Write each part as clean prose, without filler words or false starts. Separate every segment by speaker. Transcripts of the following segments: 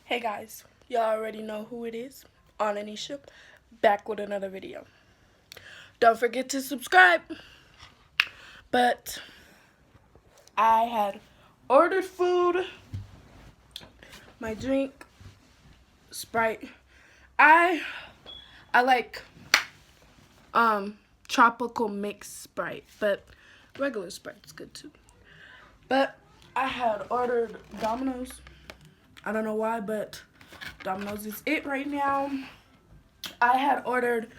Speaker 1: Hey guys, y'all already know who it is. On Anisha, back with another video. Don't forget to subscribe. But I had ordered food, my drink, Sprite. I like tropical mixed Sprite, but regular Sprite's good too. But I had ordered Domino's. I don't know why, but Domino's is it right now. I had ordered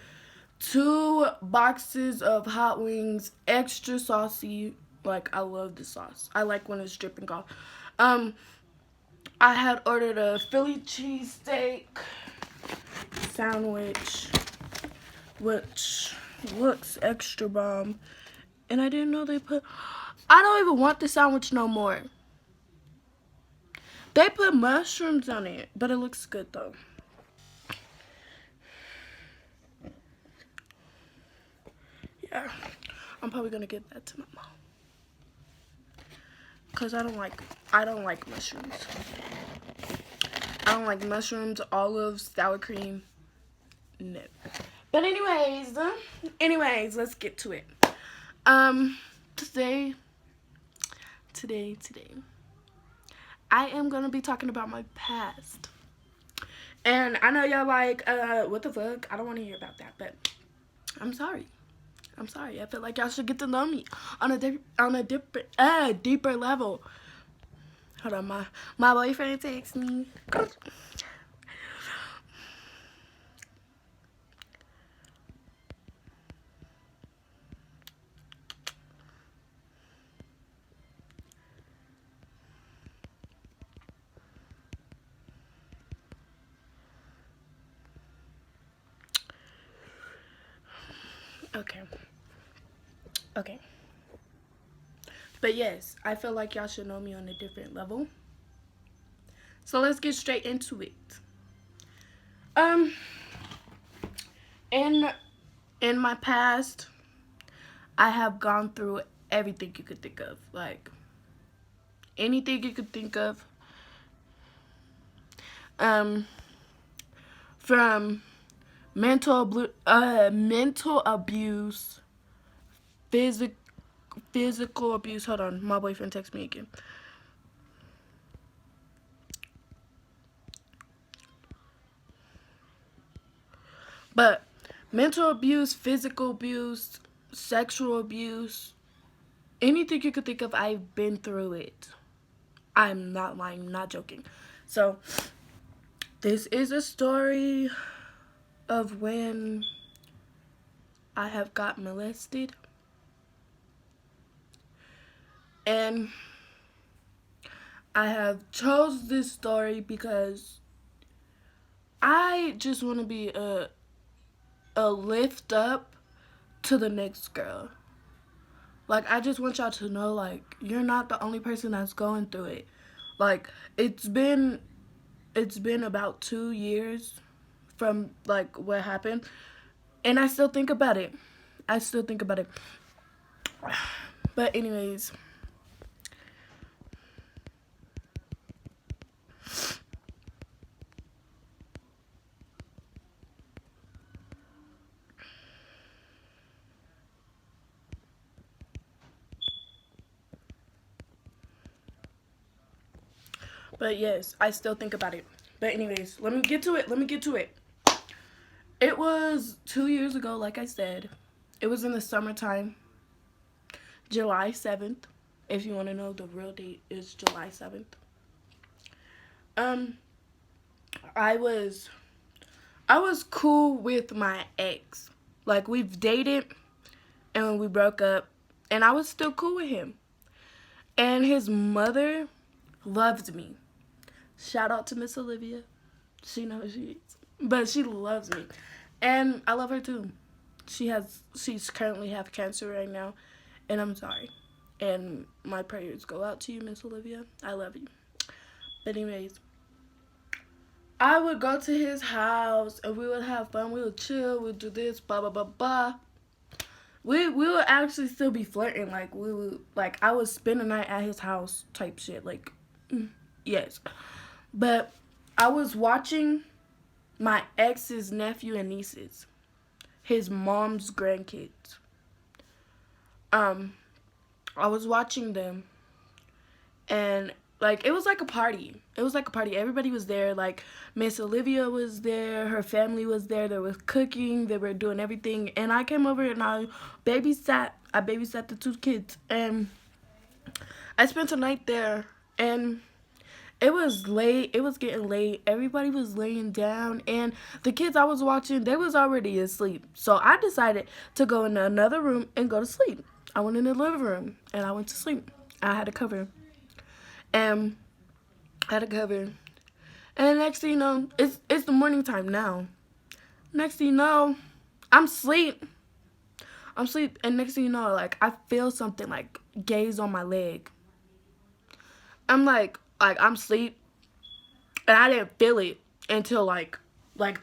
Speaker 1: 2 boxes of hot wings, extra saucy. Like, I love the sauce. I like when it's dripping off. I had ordered a Philly cheesesteak sandwich, which looks extra bomb. And I didn't know they put... I don't even want the sandwich no more. They put mushrooms on it, but it looks good though. Yeah, I'm probably gonna give that to my mom. Cause I don't like mushrooms. I don't like mushrooms, olives, sour cream. No. But anyways, let's get to it. Today, I am gonna be talking about my past. And I know y'all like, what the fuck? I don't want to hear about that, but I'm sorry. I feel like y'all should get to know me on a deeper level. Hold on, my boyfriend texts me. Okay. But yes, I feel like y'all should know me on a different level. So let's get straight into it. In my past, I have gone through everything you could think of. Like, anything you could think of. From mental abuse, physical abuse. Hold on, my boyfriend texts me again. But mental abuse, physical abuse, sexual abuse, anything you could think of, I've been through it. I'm not lying, I'm not joking. So this is a story of when I have got molested. And I have chose this story because I just want to be a lift up to the next girl. Like, I just want y'all to know, like, you're not the only person that's going through it. Like, it's been about 2 years from, like, what happened. And I still think about it. But anyways. But yes, I still think about it. But anyways, let me get to it. It was 2 years ago, like I said. It was in the summertime. July 7th. If you want to know, the real date is July 7th. I was cool with my ex. Like, we've dated and we broke up, and I was still cool with him. And his mother loved me. Shout out to Miss Olivia. She knows she is. But she loves me. And I love her too. She's currently have cancer right now, and I'm sorry. And my prayers go out to you, Miss Olivia. I love you. But anyways, I would go to his house and we would have fun. We would chill. We'd do this, blah blah blah blah. We would actually still be flirting. Like, I would spend the night at his house type shit. Like, yes. But I was watching my ex's nephew and nieces, his mom's grandkids. Um, I was watching them, and like it was like a party. It was like a party. Everybody was there. Like Miss Olivia was there. Her family was there. They were cooking. They were doing everything. And I came over and babysat. I babysat the two kids, and I spent the night there. And it was late. It was getting late. Everybody was laying down, and the kids I was watching, they was already asleep. So I decided to go in another room and go to sleep. I went in the living room and I went to sleep. I had a cover. And I had a cover. And next thing you know, it's the morning time now. Next thing you know, I'm asleep. I'm asleep, and next thing you know, like I feel something like gaze on my leg. I'm like I'm asleep, and I didn't feel it until like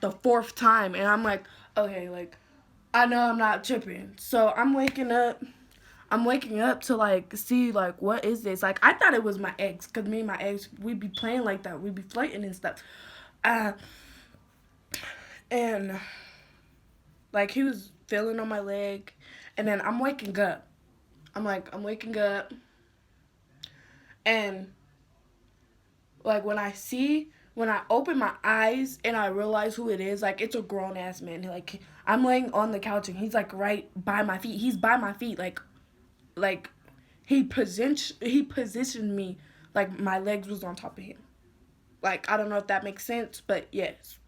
Speaker 1: the fourth time, and I'm like, okay, like I know I'm not tripping. So I'm waking up. I'm waking up to like see like what is this? Like I thought it was my ex, cause me and my ex we'd be playing like that. We'd be flirting and stuff. Uh, and like he was feeling on my leg, and then I'm waking up. I'm waking up, and like when I open my eyes and I realize who it is, like it's a grown ass man. Like I'm laying on the couch and he's like right by my feet. He's by my feet, like he positioned me like my legs was on top of him. Like I don't know if that makes sense, but yes.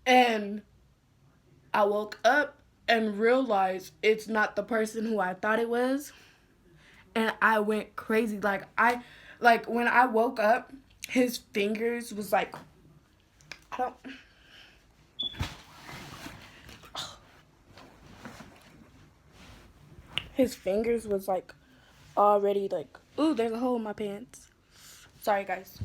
Speaker 1: And I woke up and realized it's not the person who I thought it was, and I went crazy. Like when I woke up, his fingers was like I don't his fingers was like already like ooh, there's a hole in my pants. Sorry guys.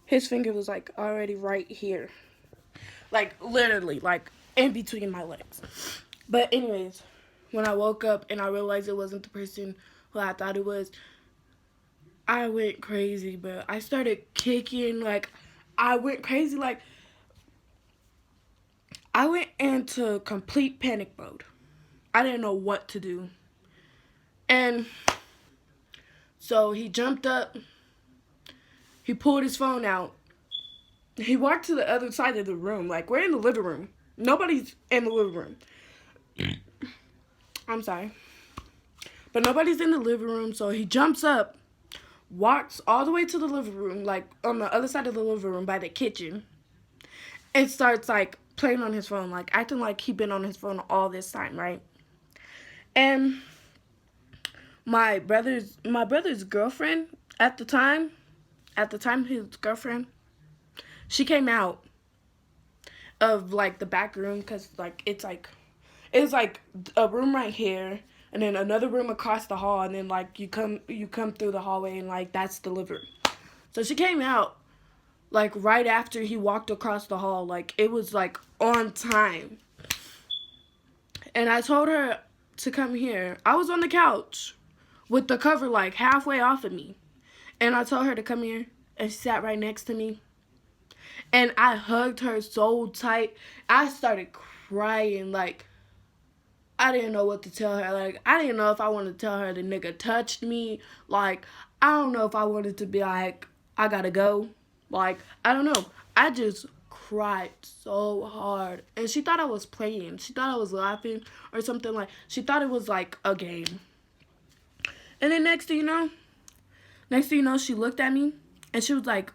Speaker 1: His finger was like already right here. Like literally like in between my legs. But anyways, when I woke up and I realized it wasn't the person who I thought it was, I went crazy, but I started kicking, like I went crazy, like I went into complete panic mode. I didn't know what to do. And so he jumped up, he pulled his phone out, he walked to the other side of the room. Like we're in the living room. Nobody's in the living room. I'm sorry. But nobody's in the living room, so he jumps up, walks all the way to the living room, like on the other side of the living room by the kitchen, and starts like playing on his phone, like acting like he'd been on his phone all this time, right? And my brother's girlfriend at the time his girlfriend, she came out of like the back room because like it's like a room right here and then another room across the hall, and then like you come through the hallway, and like that's the living room. So she came out like right after he walked across the hall, like it was like on time. And I told her to come here. I was on the couch with the cover like halfway off of me, and I told her to come here, and she sat right next to me, and I hugged her so tight. I started crying, like I didn't know what to tell her. Like I didn't know if I wanted to tell her the nigga touched me. Like I don't know if I wanted to be like I gotta go. Like I don't know. I just cried so hard, and she thought I was playing. She thought I was laughing or something. Like she thought it was like a game. And then next thing you know, she looked at me and she was like,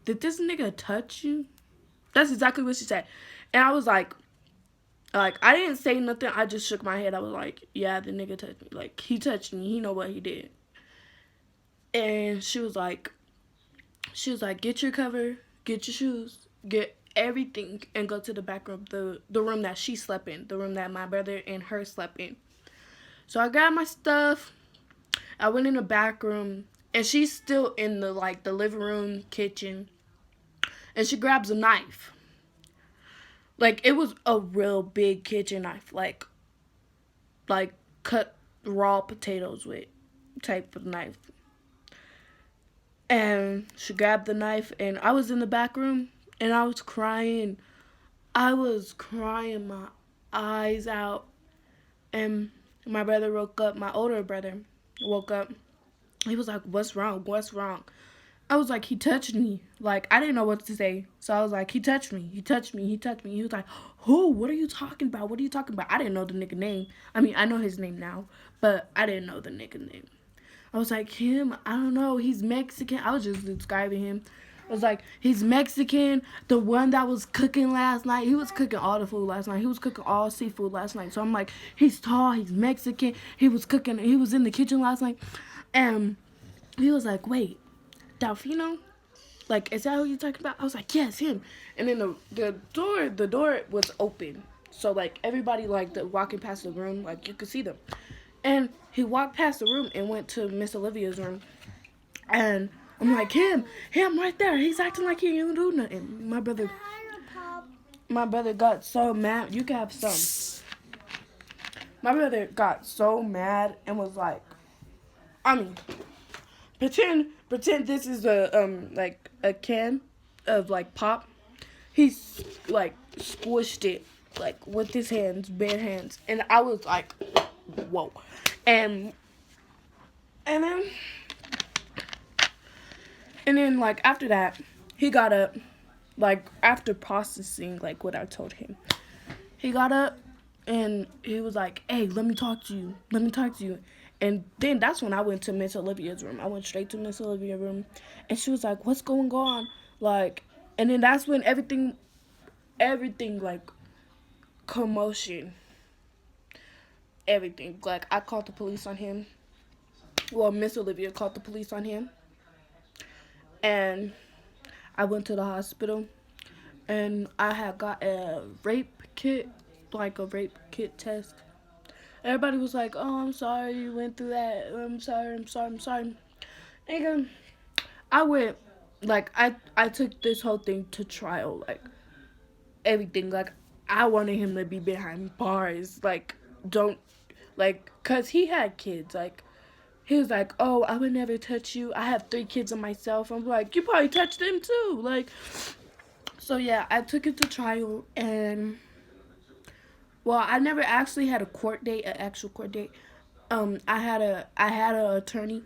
Speaker 1: "Did this nigga touch you?" That's exactly what she said. And I was like I didn't say nothing. I just shook my head. I was like, "Yeah, the nigga touched me. Like he touched me. He know what he did." And she was like, "Get your cover, get your shoes, get everything, and go to the back room, the room that she slept in, the room that my brother and her slept in." So I grabbed my stuff. I went in the back room, and she's still in the living room, kitchen, and she grabs a knife. Like it was a real big kitchen knife, like cut raw potatoes with type of knife. And she grabbed the knife, and I was in the back room, and I was crying. I was crying my eyes out. And my brother woke up. My older brother woke up. He was like, "What's wrong? What's wrong?" I was like, "He touched me." Like, I didn't know what to say. So I was like, "He touched me. He touched me. He touched me." He was like, "Who? What are you talking about? What are you talking about?" I didn't know the nigga name. I mean, I know his name now, but I didn't know the nigga name. I was like, "Him? I don't know. He's Mexican." I was just describing him. I was like, "He's Mexican. The one that was cooking last night. He was cooking all the food last night. He was cooking all seafood last night." So I'm like, "He's tall. He's Mexican. He was cooking. He was in the kitchen last night." And he was like, "Wait, Delfino? Like, is that who you're talking about?" I was like, "Yes, him." And then the door was open. So like everybody like walking past the room, like you could see them. And he walked past the room and went to Miss Olivia's room. And I'm like, him right there. He's acting like he didn't do nothing. My brother got so mad. You can have some. My brother got so mad and was like, I mean, pretend this is a like a can of like pop. He's like squished it like with his hands, bare hands, and I was like, whoa, and and then like after that, he got up, like after processing like what I told him, he got up and he was like, "Hey, let me talk to you. Let me talk to you." And then that's when I went to Miss Olivia's room. I went straight to Miss Olivia's room, and she was like, "What's going on?" Like, and then that's when everything like commotion, everything. Like I called the police on him. Well, Miss Olivia called the police on him, and I went to the hospital, and I had got a rape kit, like a rape kit test. Everybody was like, "Oh, I'm sorry you went through that. I'm sorry, I'm sorry, I'm sorry." Nigga, I went, like, I took this whole thing to trial, like, everything. Like, I wanted him to be behind bars. Like, don't, like, because he had kids. Like, he was like, "Oh, I would never touch you. I have 3 kids of myself." I'm like, "You probably touched them too." Like, so yeah, I took it to trial, and well, I never actually had a court date, an actual court date. I had a attorney,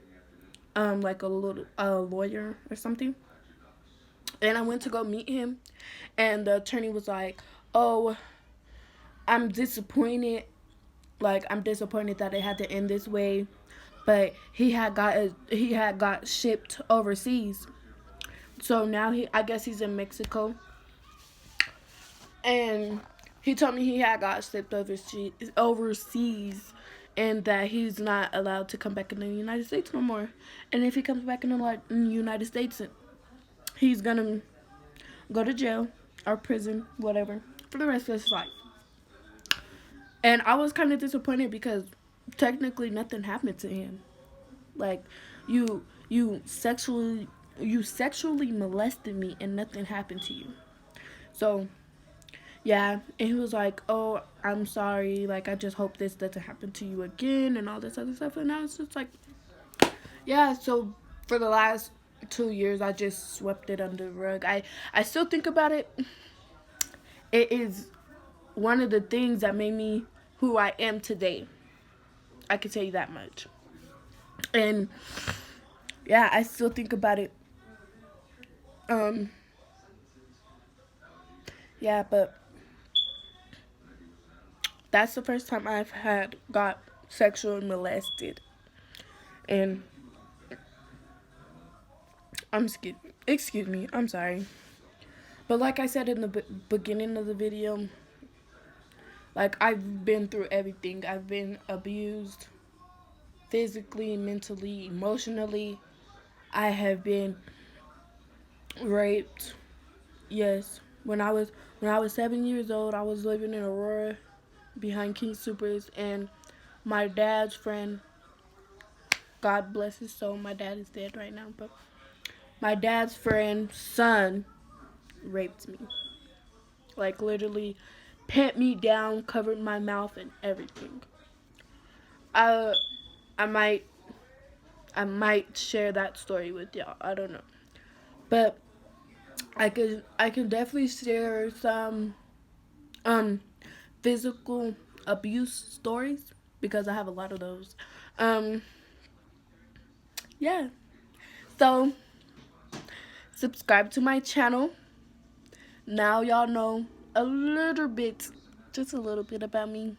Speaker 1: like a lawyer or something, and I went to go meet him, and the attorney was like, "Oh, I'm disappointed. Like I'm disappointed that it had to end this way, but he had got shipped overseas. So now I guess he's in Mexico, and he told me he had got shipped overseas, and that he's not allowed to come back in the United States no more. And if he comes back in the United States, he's gonna go to jail or prison, whatever, for the rest of his life." And I was kind of disappointed because technically nothing happened to him. Like, you sexually molested me and nothing happened to you. So yeah, and he was like, "Oh, I'm sorry. Like, I just hope this doesn't happen to you again," and all this other stuff. And I was just like, yeah. So for the last 2 years, I just swept it under the rug. I still think about it. It is one of the things that made me who I am today. I can tell you that much. And yeah, I still think about it. Um, yeah, but that's the first time I've had got sexually molested. And excuse me, I'm sorry. But like I said in the beginning of the video, like I've been through everything. I've been abused physically, mentally, emotionally. I have been raped. Yes. When I was 7 years old, I was living in Aurora behind King Supers, and my dad's friend, God bless his soul, my dad is dead right now, but my dad's friend's son raped me. Like literally pet me down, covered my mouth and everything. I I might I might share that story with y'all. I don't know. But I can definitely share some um physical abuse stories because I have a lot of those. Um yeah. So subscribe to my channel. Now y'all know a little bit, just a little bit about me.